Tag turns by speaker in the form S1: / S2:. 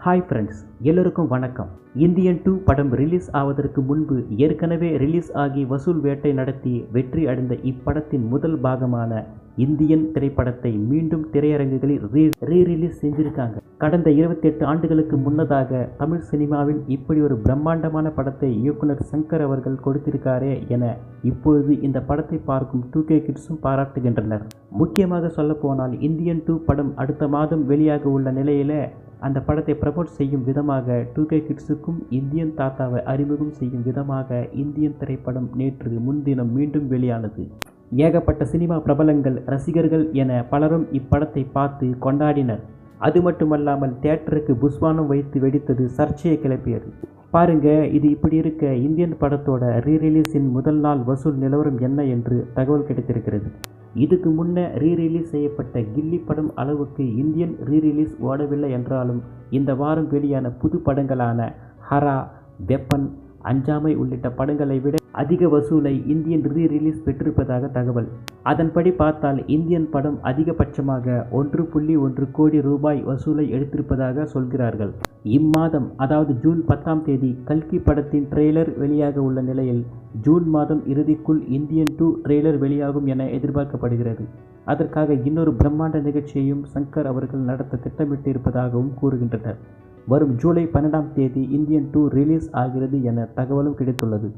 S1: Hi friends, எல்லோருக்கும் வணக்கம். Indian 2 படம் ரிலீஸ் ஆவதற்கு முன்பு ஏற்கனவே ரிலீஸ் ஆகி வசூல் வேட்டை நடத்தி வெற்றி அடைந்த இப்படத்தின் முதல் பாகமான இந்தியன் திரைப்படத்தை மீண்டும் திரையரங்குகளில் ரீரிலீஸ் செஞ்சிருக்காங்க. கடந்த 28 ஆண்டுகளுக்கு முன்னதாக தமிழ் சினிமாவில் இப்படி ஒரு பிரம்மாண்டமான படத்தை இயக்குனர் சங்கர் அவர்கள் கொடுத்திருக்காரே என இப்பொழுது இந்த படத்தை பார்க்கும் 2K கிட்ஸும் பாராட்டுகின்றனர். முக்கியமாக சொல்ல போனால் இந்தியன் 2 படம் அடுத்த மாதம் வெளியாக உள்ள நிலையில அந்த படத்தை ப்ரமோட் செய்யும் விதமாக 2K கிட்ஸுக்கும் இந்தியன் தாத்தாவை அறிமுகம் செய்யும் விதமாக இந்தியன் திரைப்படம் நேற்று முன்தினம் மீண்டும் வெளியானது. ஏகப்பட்ட சினிமா பிரபலங்கள், ரசிகர்கள் என பலரும் இப்படத்தை பார்த்து கொண்டாடினர். அது மட்டுமல்லாமல் தியேட்டருக்கு புஸ்வானம் வைத்து வெடித்தது சர்ச்சையை கிளப்பியது. பாருங்க, இது இப்படி இருக்க இந்தியன் படத்தோட ரீரிலீஸின் முதல் நாள் வசூல் நிலவரம் என்ன என்று தகவல் கிடைத்திருக்கிறது. இதுக்கு முன்ன ரீரிலீஸ் செய்யப்பட்ட கில்லி படம் அளவுக்கு இந்தியன் ரீரிலீஸ் ஓடவில்லை என்றாலும் இந்த வாரம் வெளியான புது படங்களான ஹரா, வெப்பன், அஞ்சாமை உள்ளிட்ட படங்களை விட அதிக வசூலை இந்தியன் ரீரிலீஸ் பெற்றிருப்பதாக தகவல். அதன்படி பார்த்தால் இந்தியன் படம் அதிகபட்சமாக 1.1 கோடி ரூபாய் வசூலை எடுத்திருப்பதாக சொல்கிறார்கள். இம்மாதம், அதாவது ஜூன் 10ஆம் தேதி கல்கி படத்தின் ட்ரெய்லர் வெளியாக உள்ள நிலையில் ஜூன் மாதம் இறுதிக்குள் இந்தியன் 2 ட்ரெய்லர் வெளியாகும் என எதிர்பார்க்கப்படுகிறது. அதற்காக இன்னொரு பிரம்மாண்ட நிகழ்ச்சியையும் சங்கர் அவர்கள் நடத்த திட்டமிட்டு இருப்பதாகவும் கூறுகின்றனர். வரும் ஜூலை 12ஆம் தேதி இந்தியன் 2 ரிலீஸ் ஆகிறது என தகவலும் கிடைத்துள்ளது.